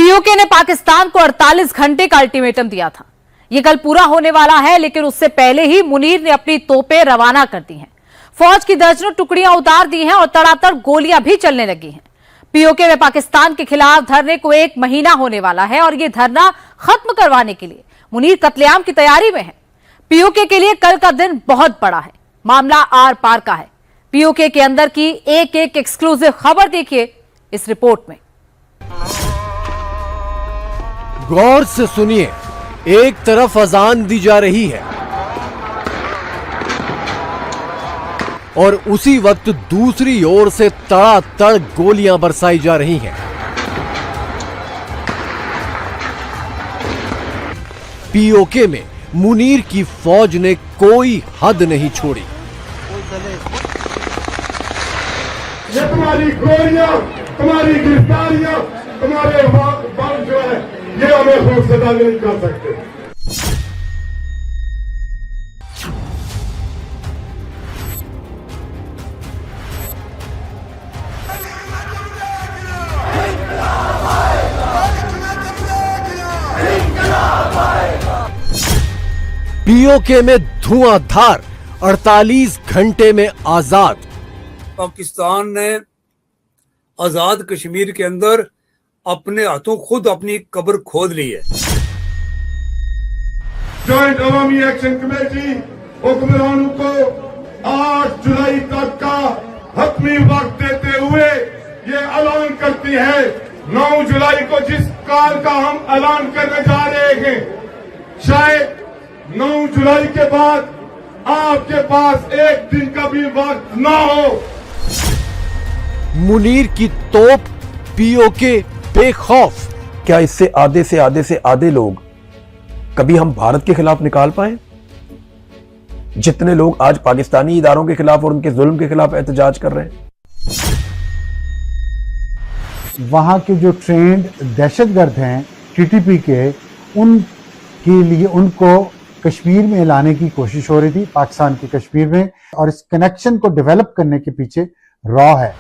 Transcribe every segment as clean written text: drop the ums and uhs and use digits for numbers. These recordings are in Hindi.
पीओके ने पाकिस्तान को 48 घंटे का अल्टीमेटम दिया था। यह कल पूरा होने वाला है, लेकिन उससे पहले ही मुनीर ने अपनी तोपें रवाना कर दी हैं। फौज की दर्जनों टुकड़ियां उतार दी हैं और तड़ातड़ गोलियां भी चलने लगी हैं। पीओके में पाकिस्तान के खिलाफ धरने को 1 महीना होने वाला है और यह धरना खत्म करवाने के लिए मुनीर कत्लेआम की तैयारी में है। पीओके के लिए कल का दिन बहुत बड़ा है, मामला आर पार का है। पीओके के अंदर की एक एक एक्सक्लूसिव खबर देखिए इस रिपोर्ट में। गौर से सुनिए, एक तरफ अजान दी जा रही है और उसी वक्त दूसरी ओर से तड़ातड़ गोलियां बरसाई जा रही हैं। पीओके में मुनीर की फौज ने कोई हद नहीं छोड़ी। ये तुम्हारी गोलियां, तुम्हारी गिरफ्तारियां, तुम्हारे बम जो है, ये हमें खौफजदा नहीं कर सकते। पीओके में धुआंधार, 48 घंटे में आजाद। पाकिस्तान ने आजाद कश्मीर के अंदर अपने हाथों खुद अपनी कब्र खोद ली है। जॉइंट अवामी एक्शन कमेटी हुक्मरानों को 8 जुलाई तक का हतमी वक्त देते हुए ये ऐलान करती है, 9 जुलाई को जिस काल का हम ऐलान करने जा रहे हैं, शायद 9 जुलाई के बाद आपके पास एक दिन का भी वक्त ना हो। मुनीर की तोप, पीओके बेखौफ। क्या इससे आधे से आधे लोग कभी हम भारत के खिलाफ निकाल पाए? जितने लोग आज पाकिस्तानी इदारों के खिलाफ और उनके जुल्म के खिलाफ एहतजाज कर रहे हैं। वहां के जो ट्रेंड दहशतगर्द हैं टीटीपी के, उनके लिए उनको कश्मीर में लाने की कोशिश हो रही थी, पाकिस्तान के कश्मीर में, और इस कनेक्शन को डेवलप करने के पीछे रॉ है।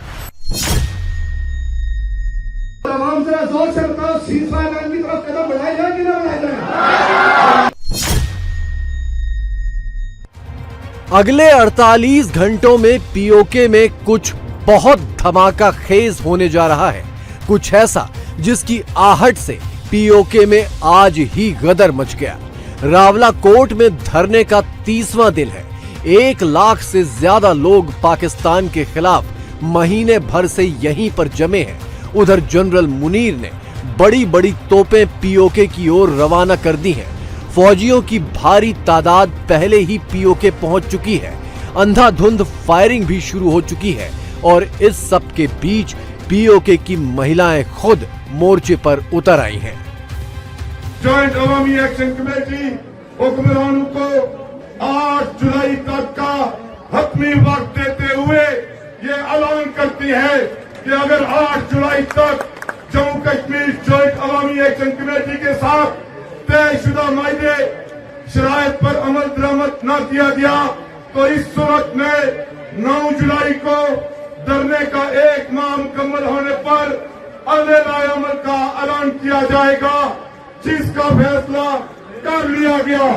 अगले 48 घंटों में पीओके में कुछ बहुत धमाका खेज होने जा रहा है। कुछ ऐसा जिसकी आहट से पीओके में आज ही गदर मच गया। रावलाकोट में धरने का 30वां दिन है। 1 लाख से ज्यादा लोग पाकिस्तान के खिलाफ महीने भर से यहीं पर जमे हैं। उधर जनरल मुनीर ने बड़ी बड़ी तोपें पीओके की ओर रवाना कर दी हैं। फौजियों की भारी तादाद पहले ही पीओके पहुंच चुकी है। अंधाधुंध फायरिंग भी शुरू हो चुकी है और इस सब के बीच पीओके की महिलाएं खुद मोर्चे पर उतर आई हैं। जॉइंट अवामी एक्शन कमेटी हुक्मरानों को 8 जुलाई तक का हतमी वक्त देते हुए ये ऐलान करती है कि अगर 8 जुलाई तक जम्मू कश्मीर जॉइंट अवामी एक्शन कमेटी के साथ तयशुदा मायदे शराइत पर अमल दरामद न किया गया, तो इस सूरत में 9 जुलाई को धरने का 1 माह मुकम्मल होने पर अगले अमल का ऐलान किया जाएगा, जिसका फैसला कर लिया गया।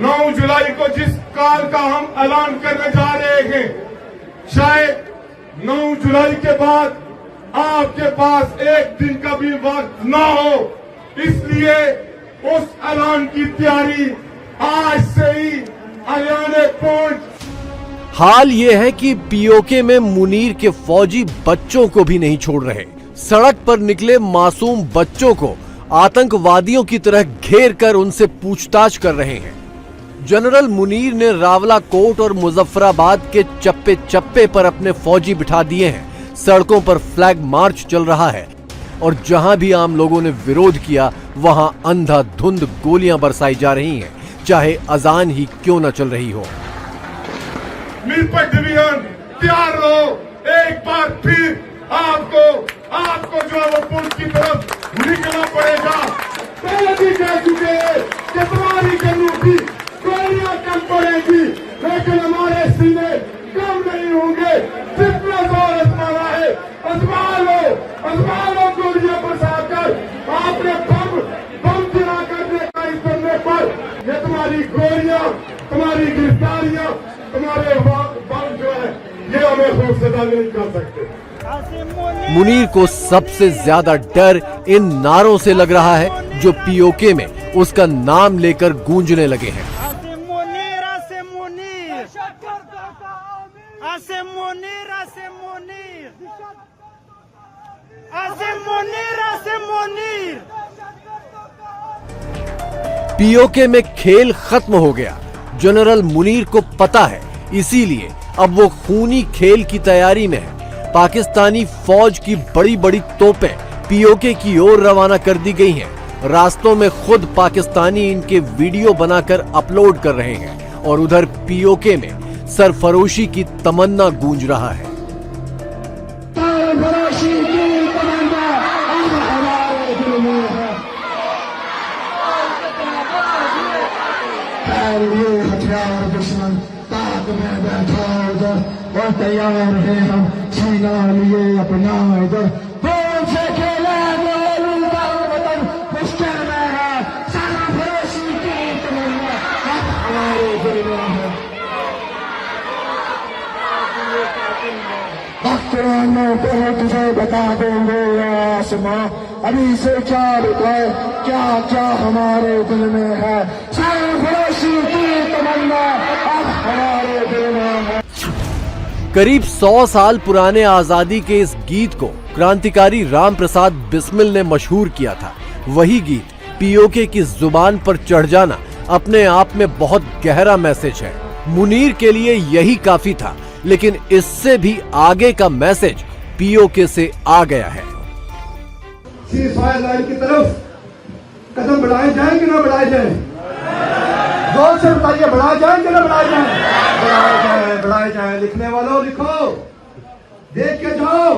9 जुलाई को जिस काल का हम ऐलान करने जा रहे हैं, शायद 9 जुलाई के बाद आपके पास एक दिन का भी वक्त ना हो, इसलिए उस ऐलान की तैयारी आज से ही हरियाणा पहुंच। हाल यह है कि पीओके में मुनीर के फौजी बच्चों को भी नहीं छोड़ रहे। सड़क पर निकले मासूम बच्चों को आतंकवादियों की तरह घेर कर उनसे पूछताछ कर रहे हैं। जनरल मुनीर ने रावलाकोट और मुजफ्फराबाद के चप्पे चप्पे पर अपने फौजी बिठा दिए हैं। सड़कों पर फ्लैग मार्च चल रहा है और जहां भी आम लोगों ने विरोध किया, वहां अंधाधुंध गोलियां बरसाई जा रही हैं, चाहे अजान ही क्यों न चल रही हो। मिरपत डिवीजन तैयार रहो, एक बार फिर आपको जो है वो पुल की तरफ निकलना पड़ेगा। पहले भी कह चुके हैं कि तुम्हारी जन्नू की गोलियां कम पड़ेगी, लेकिन हमारे सीने कम नहीं होंगे। जितना जोर आजमाना है आजमा लो गोलियां बरसाकर आप खौफजदा नहीं कर सकते। मुनीर को सबसे ज्यादा डर इन नारों से लग रहा है जो पीओके में उसका नाम लेकर गूंजने लगे हैं। पीओके में खेल खत्म हो गया, जनरल मुनीर को पता है, इसीलिए अब वो खूनी खेल की तैयारी में है। पाकिस्तानी फौज की बड़ी बड़ी तोपें पीओके की ओर रवाना कर दी गई हैं। रास्तों में खुद पाकिस्तानी इनके वीडियो बनाकर अपलोड कर रहे हैं और उधर पीओके में सरफरोशी की तमन्ना गूंज रहा है। हथियार दुश्मन ताक में बैठा उधर और तैयार है हम सीना लिए अपना इधर बोल से खेला वतन मुश्किल में है सारा फरोशी की तमन्ना हमारे दिल में है। पहले तुझे बता देंगे आसमां अभी से क्या लिखा है क्या क्या हमारे दिल में है सारा फरोशी की तमन्ना अब हमारे दिल में है। करीब 100 साल पुराने आजादी के इस गीत को क्रांतिकारी राम प्रसाद बिस्मिल ने मशहूर किया था। वही गीत पीओके की जुबान पर चढ़ जाना अपने आप में बहुत गहरा मैसेज है। मुनीर के लिए यही काफी था, लेकिन इससे भी आगे का मैसेज पीओके से आ गया है। सीज़फायर लाइन की तरफ कदम बढ़ाए जाएं कि ना बढ़ाए जाएं? जोर से बताइए, बढ़ाए जाएं कि ना बढ़ाए जाएं? बढ़ाए जाएं, बढ़ाए जाएं। लिखने वालों लिखो, देख के जाओ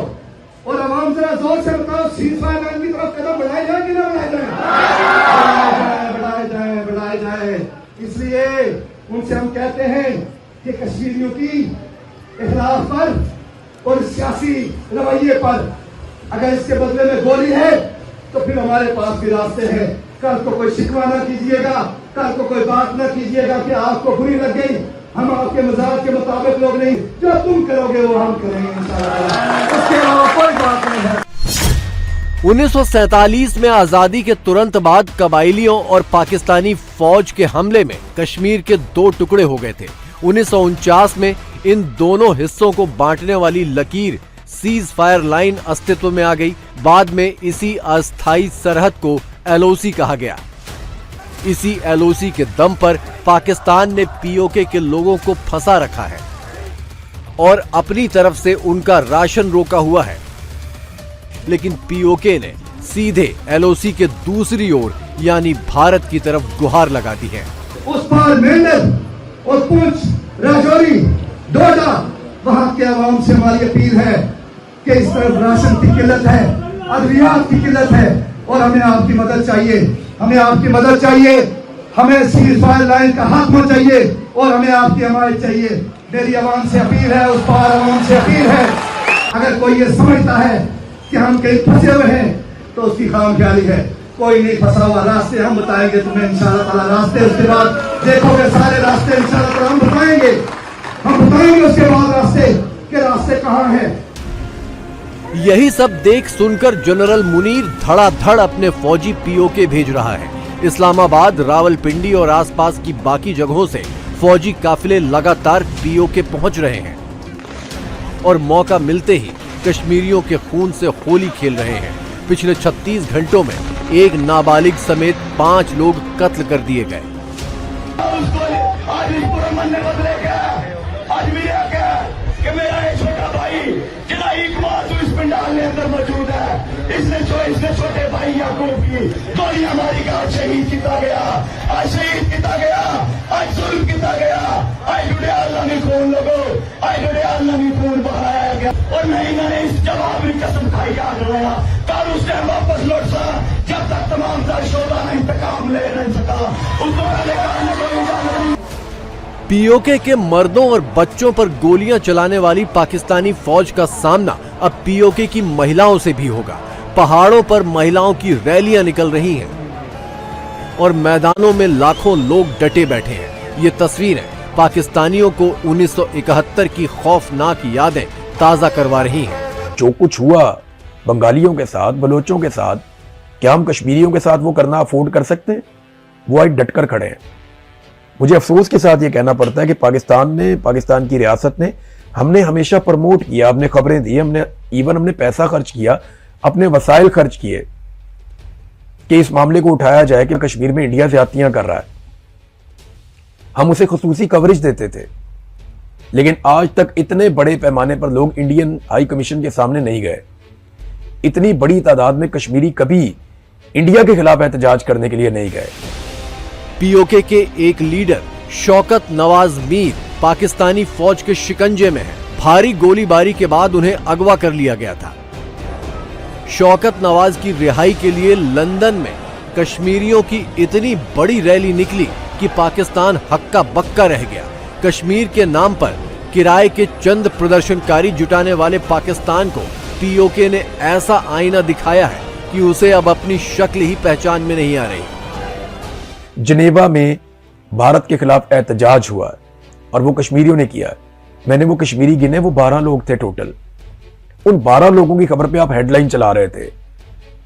और आवाम जरा जोर से बताओ, सीज़फायर लाइन की तरफ कदम बढ़ाए जाएं कि ना बढ़ाए जाएं? बढ़ाए जाएं, बढ़ाए जाएं, बढ़ाए जाएं। इसलिए उनसे हम कहते हैं कि कश्मीरियों की इखलाफ पर और सियासी रवैये पर अगर इसके बदले में गोली है तो फिर हमारे पास भी रास्ते हैं। कल को कोई शिकवा ना कीजिएगा, कल को कोई बात ना कीजिएगा कि आपको बुरी लग गई। हम आपके मजाक के मुताबिक लोग नहीं, जो तुम करोगे वो हम करेंगे इंशाअल्लाह। उसके अलावा कोई बात नहीं है। 1947 में आजादी के तुरंत बाद कबाइलियों और पाकिस्तानी फौज के हमले में कश्मीर के 2 टुकड़े हो गए थे। 1949 में इन दोनों हिस्सों को बांटने वाली लकीर सीज फायर लाइन अस्तित्व में आ गई। बाद में इसी अस्थायी सरहद को एलओसी कहा गया। इसी एलओसी के दम पर पाकिस्तान ने पीओके के लोगों को फंसा रखा है और अपनी तरफ से उनका राशन रोका हुआ है। लेकिन पीओके ने सीधे एलओसी के दूसरी ओर यानी भारत की तरफ गुहार लगा दी है। उस पार मेंढक और पुंछ, राजौरी, डोडा, वहां के आवाम से हमारी अपील है कि इस तरफ राशन की किल्लत है, अद्वियात की किल्लत है और हमें आपकी मदद चाहिए। हमें आपकी मदद चाहिए, हमें सीज फायर लाइन का खात्मा चाहिए और हमें आपकी हमायत चाहिए। मेरी आवाम से अपील है, उस पार आवाम से अपील है, अगर कोई ये समझता है कि हम कहीं फंसे हुए हैं तो उसकी खामख्याली है। कोई नहीं फंसा हुआ, रास्ते हम बताएंगे तुम्हें इंशाअल्लाह ताला। रास्ते उसके बाद देखोगे सारे रास्ते इंशाअल्लाह ताला हम बताएंगे उसके बाद रास्ते के रास्ते कहाँ हैं। यही सब देख सुनकर जनरल मुनीर धड़ाधड़ अपने फौजी पीओके भेज रहा है। इस्लामाबाद, रावलपिंडी और आसपास की बाकी जगहों से फौजी काफिले लगातार पीओके पहुंच रहे हैं और मौका मिलते ही कश्मीरियों के खून से होली खेल रहे हैं। पिछले 36 घंटों में एक नाबालिग समेत 5 लोग कत्ल कर दिए गए। मौजूद है, इसने छोटे भाई याकूब की गोलियां मारी का शहीद किया गया, आज शहीद किया गया, आज जुल्म किया गया, आज लुड़े अल्लाह ने खून लोगो, आज लुड़े अल्लाह ने खून बहाया गया और नहीं मैंने इस जवाब में कसम खाई याद रहा कल उस टाइम वापस लौट सा जब तक तमाम दर शोधा नहीं इंतकाम ले नहीं सका उस दौरान पीओके के मर्दों और बच्चों पर गोलियां चलाने वाली पाकिस्तानी फौज का सामना अब पीओके की महिलाओं से भी होगा। पहाड़ों पर महिलाओं की रैलियां निकल रही हैं और मैदानों में लाखों लोग डटे बैठे हैं। ये तस्वीरें पाकिस्तानियों को 1971 की खौफनाक यादें ताजा करवा रही हैं। जो कुछ हुआ बंगालियों के साथ, बलोचों के साथ, क्या हम कश्मीरियों के साथ वो करना अफोर्ड कर सकते हैं? वो आज डटकर खड़े हैं। मुझे अफसोस के साथ ये कहना पड़ता है कि पाकिस्तान की रियासत ने, हमने हमेशा प्रमोट किया, हमने खबरें दी, हमने पैसा खर्च किया, अपने वसाइल खर्च किए कि इस मामले को उठाया जाए कि कश्मीर में इंडिया ज्यादतियां कर रहा है। हम उसे खुसूसी कवरेज देते थे, लेकिन आज तक इतने बड़े पैमाने पर लोग इंडियन हाई कमीशन के सामने नहीं गए। इतनी बड़ी तादाद में कश्मीरी कभी इंडिया के खिलाफ एहतजाज करने के लिए नहीं गए। पीओके के एक लीडर शौकत नवाज मीर पाकिस्तानी फौज के शिकंजे में है। भारी गोलीबारी के बाद उन्हें अगवा कर लिया गया था। शौकत नवाज की रिहाई के लिए लंदन में कश्मीरियों की इतनी बड़ी रैली निकली कि पाकिस्तान हक्का बक्का रह गया। कश्मीर के नाम पर किराए के चंद प्रदर्शनकारी जुटाने वाले पाकिस्तान को पीओके ने ऐसा आईना दिखाया है कि उसे अब अपनी शक्ल ही पहचान में नहीं आ रही। जिनेवा में भारत के खिलाफ एहतजाज हुआ और वो कश्मीरियों ने किया। मैंने वो कश्मीरी गिने, वो 12 लोग थे टोटल। उन 12 लोगों की खबर पे आप हेडलाइन चला रहे थे।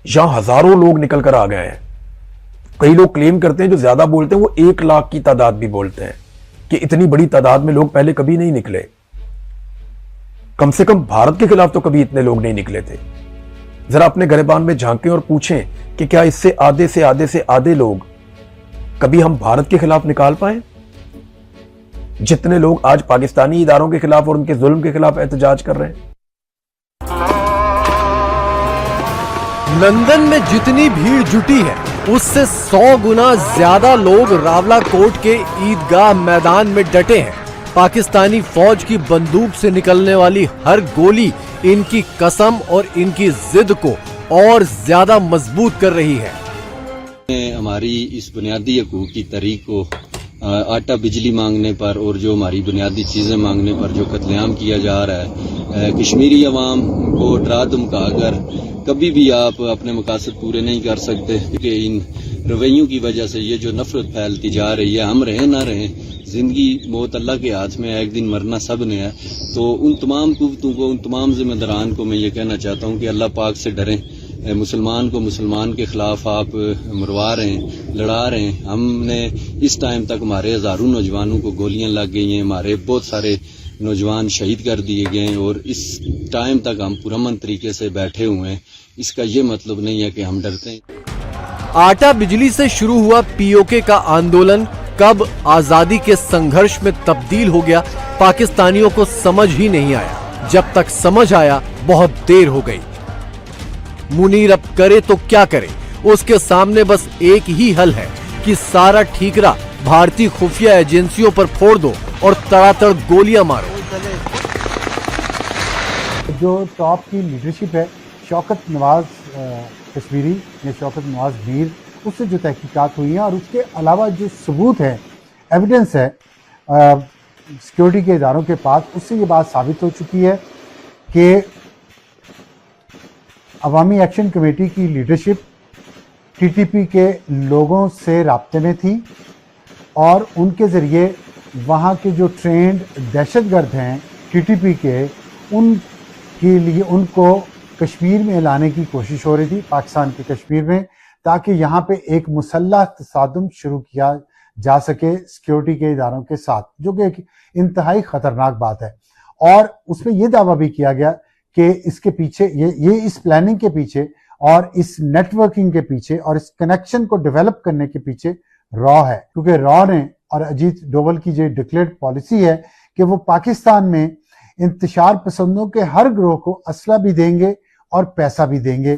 यहां हजारों लोग निकल कर आ गए हैं। कई लोग क्लेम करते हैं, जो ज्यादा बोलते हैं वो 1 लाख की तादाद भी बोलते हैं कि इतनी बड़ी तादाद में लोग पहले कभी नहीं निकले। कम से कम भारत के खिलाफ तो कभी इतने लोग नहीं निकले थे। जरा अपने गिरेबान में झांकें और पूछें कि क्या इससे आधे लोग कभी हम भारत के खिलाफ निकाल पाए? जितने लोग आज पाकिस्तानी इदारों के खिलाफ और उनके जुल्म के खिलाफ एहतजाज कर रहे हैं। लंदन में जितनी भीड़ जुटी है उससे 100 गुना ज्यादा लोग रावला कोट के ईदगाह मैदान में डटे हैं। पाकिस्तानी फौज की बंदूक से निकलने वाली हर गोली इनकी कसम और इनकी जिद को और ज्यादा मजबूत कर रही है। हमारी इस बुनियादी हकूक की तहरीक को आटा बिजली मांगने पर और जो हमारी बुनियादी चीज़ें मांगने पर जो कत्लेआम किया जा रहा है, कश्मीरी अवाम को डरा धमका कर कभी भी आप अपने मकासद पूरे नहीं कर सकते। क्योंकि इन रवैयों की वजह से ये जो नफरत फैलती जा रही है, हम रहें ना रहें, जिंदगी मौत अल्लाह के हाथ में है, एक दिन मरना सब ने है। तो उन तमाम कुव्वतों को, उन तमाम जिम्मेदारान को मैं ये कहना चाहता हूँ कि अल्लाह पाक से डरें। मुसलमान को मुसलमान के खिलाफ आप मरवा रहे हैं, लड़ा रहे हैं। हमने इस टाइम तक हमारे हजारों नौजवानों को गोलियां लग गई हैं, हमारे बहुत सारे नौजवान शहीद कर दिए गए हैं और इस टाइम तक हम पुरअमन तरीके से बैठे हुए हैं। इसका ये मतलब नहीं है कि हम डरते हैं। आटा बिजली से शुरू हुआ पीओके का आंदोलन कब आजादी के संघर्ष में तब्दील हो गया, पाकिस्तानियों को समझ ही नहीं आया। जब तक समझ आया बहुत देर हो गई। मुनीर अब करे तो क्या करे, उसके सामने बस एक ही हल है कि सारा ठीकरा भारतीय खुफिया एजेंसियों पर फोड़ दो और तड़ातड़ गोलियां मारो। जो टॉप की लीडरशिप है, शौकत नवाज कश्मीरी या शौकत नवाज मीर, उससे जो तहकीकात हुई हैं और उसके अलावा जो सबूत है, एविडेंस है सिक्योरिटी के इदारों के पास, उससे ये बात साबित हो चुकी है कि अवामी एक्शन कमेटी की लीडरशिप टीटीपी के लोगों से राब्ते में थी और उनके ज़रिए वहाँ के जो ट्रेंड दहशतगर्द हैं टीटीपी के, उनके लिए उनको कश्मीर में लाने की कोशिश हो रही थी, पाकिस्तान के कश्मीर में, ताकि यहाँ पे एक मुसल्लह तसादुम शुरू किया जा सके सिक्योरिटी के इदारों के साथ, जो कि एक इंतहाई ख़तरनाक बात है। और उसमें यह दावा भी किया गया कि इसके पीछे ये इस प्लानिंग के पीछे और इस नेटवर्किंग के पीछे और इस कनेक्शन को डेवलप करने के पीछे रॉ है, क्योंकि रॉ ने और अजीत डोवल की जो डिक्लेयर्ड पॉलिसी है कि वो पाकिस्तान में इंतशार पसंदों के हर ग्रोह को असला भी देंगे और पैसा भी देंगे।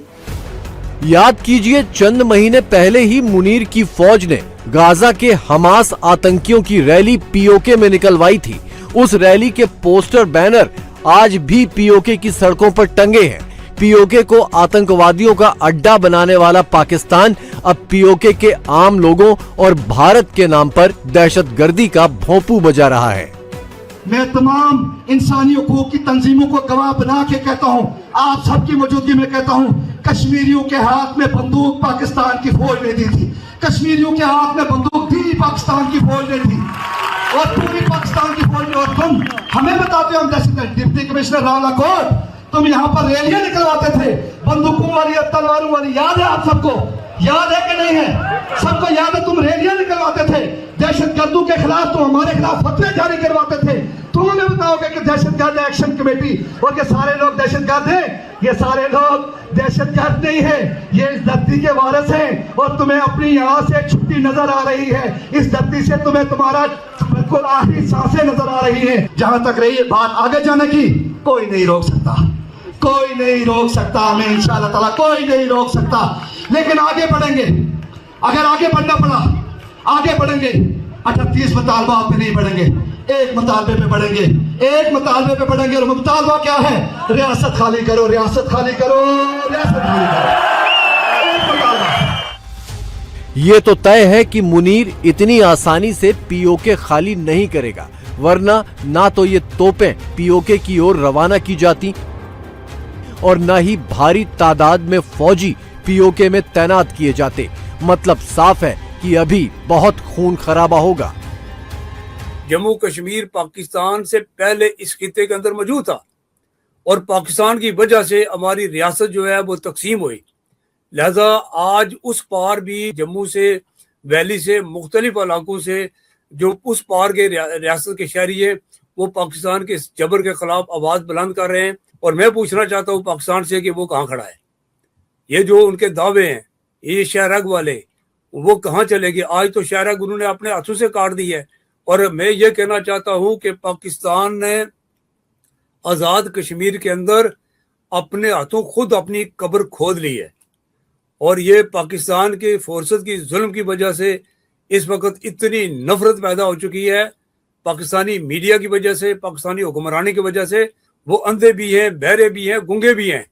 याद कीजिए, चंद महीने पहले ही मुनीर की फौज ने गाजा के हमास आतंकियों की रैली पीओके में निकलवाई थी। उस रैली के पोस्टर बैनर आज भी पीओके की सड़कों पर टंगे हैं। पीओके को आतंकवादियों का अड्डा बनाने वाला पाकिस्तान अब पीओके के आम लोगों और भारत के नाम पर दहशतगर्दी का भोंपू बजा रहा है। मैं तमाम इंसानी हकूक की तंजीमों को गवाह बना के कहता हूँ, आप सबकी मौजूदगी में कहता हूँ, कश्मीरियों के हाथ में बंदूक पाकिस्तान की फौज ने दी थी, कश्मीरियों के हाथ में बंदूक दी पाकिस्तान की फौज ने थी, और तुम भी पाकिस्तान की फौज में, और तुम हमें बताते हो हम दहशतगर्द। डिप्टी कमिश्नर रावला कोट, तुम यहाँ पर रैलियां निकलवाते थे बंदूकों वाली, तलवारों वाली, याद है आप सबको? याद है कि नहीं है? सबको याद है, तुम रैलियां निकलवाते थे दहशतगर्दों के खिलाफ, तुम हमारे खिलाफ फतवे जारी करवाते थे। तुम हमें बताओगे कि दहशतगर्द एक्शन कमेटी और ये सारे लोग दहशतगर्द हैं? ये सारे लोग दहशतगर्द नहीं है, ये इस धरती के वारिस हैं, और तुम्हें अपनी यहाँ से छुट्टी नजर आ रही है, इस धरती से तुम्हें तुम्हारा बिल्कुल आखिरी सांसें नजर आ रही है। जहां तक रही बात आगे जाने की, कोई नहीं रोक सकता, कोई नहीं रोक सकता, हमें इंशाअल्लाह ताला कोई नहीं रोक सकता। लेकिन आगे बढ़ेंगे, अगर आगे बढ़ना पड़ा आगे बढ़ेंगे। 38 मुतालबा पे नहीं बढ़ेंगे, एक मुतालबे पे बढ़ेंगे, एक मुतालबे पे बढ़ेंगे। और मुतालबा क्या है? रियासत खाली करो, रियासत खाली करो, रियासत खाली करो, एक मुतालबा। ये तो तय है कि मुनीर इतनी आसानी से पीओके खाली नहीं करेगा, वरना ना तो ये तोपें पीओके की ओर रवाना की जाती और न ही भारी तादाद में फौजी पीओके में तैनात किए जाते। मतलब साफ है कि अभी बहुत खून खराबा होगा। जम्मू कश्मीर पाकिस्तान से पहले इस खित्ते के अंदर मौजूद था, और पाकिस्तान की वजह से हमारी रियासत जो है वो तकसीम हुई। लिहाजा आज उस पार भी जम्मू से, वैली से, मुख्तलिफ इलाकों से जो उस पार के रियासत के शहरी है, वो पाकिस्तान के जबर के खिलाफ आवाज बुलंद कर रहे हैं। और मैं पूछना चाहता हूँ पाकिस्तान से कि वो कहाँ खड़ा है? ये जो उनके दावे हैं, ये शहरग वाले, वो कहाँ चले गए? आज तो शहरग उन्होंने अपने हाथों से काट दी है। और मैं ये कहना चाहता हूँ कि पाकिस्तान ने आज़ाद कश्मीर के अंदर अपने हाथों खुद अपनी कब्र खोद ली है, और ये पाकिस्तान के फोर्सेस की जुल्म की वजह से इस वक्त इतनी नफरत पैदा हो चुकी है, पाकिस्तानी मीडिया की वजह से, पाकिस्तानी हुक्मरानी की वजह से। वो अंधे भी हैं, बहरे भी हैं, गूंगे भी हैं।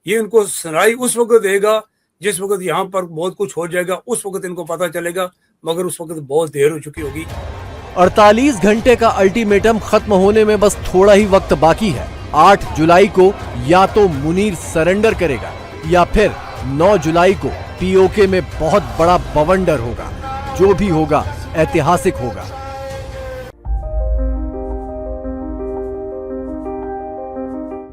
ये इनको सुनाई उस वक्त देगा जिस वक्त यहाँ पर बहुत कुछ हो जाएगा, उस वक्त इनको पता चलेगा, मगर उस वक्त बहुत देर हो चुकी होगी। 48 घंटे का अल्टीमेटम खत्म होने में बस थोड़ा ही वक्त बाकी है। 8 जुलाई को या तो मुनीर सरेंडर करेगा या फिर 9 जुलाई को पीओके में बहुत बड़ा बवंडर होगा। जो भी होगा ऐतिहासिक होगा।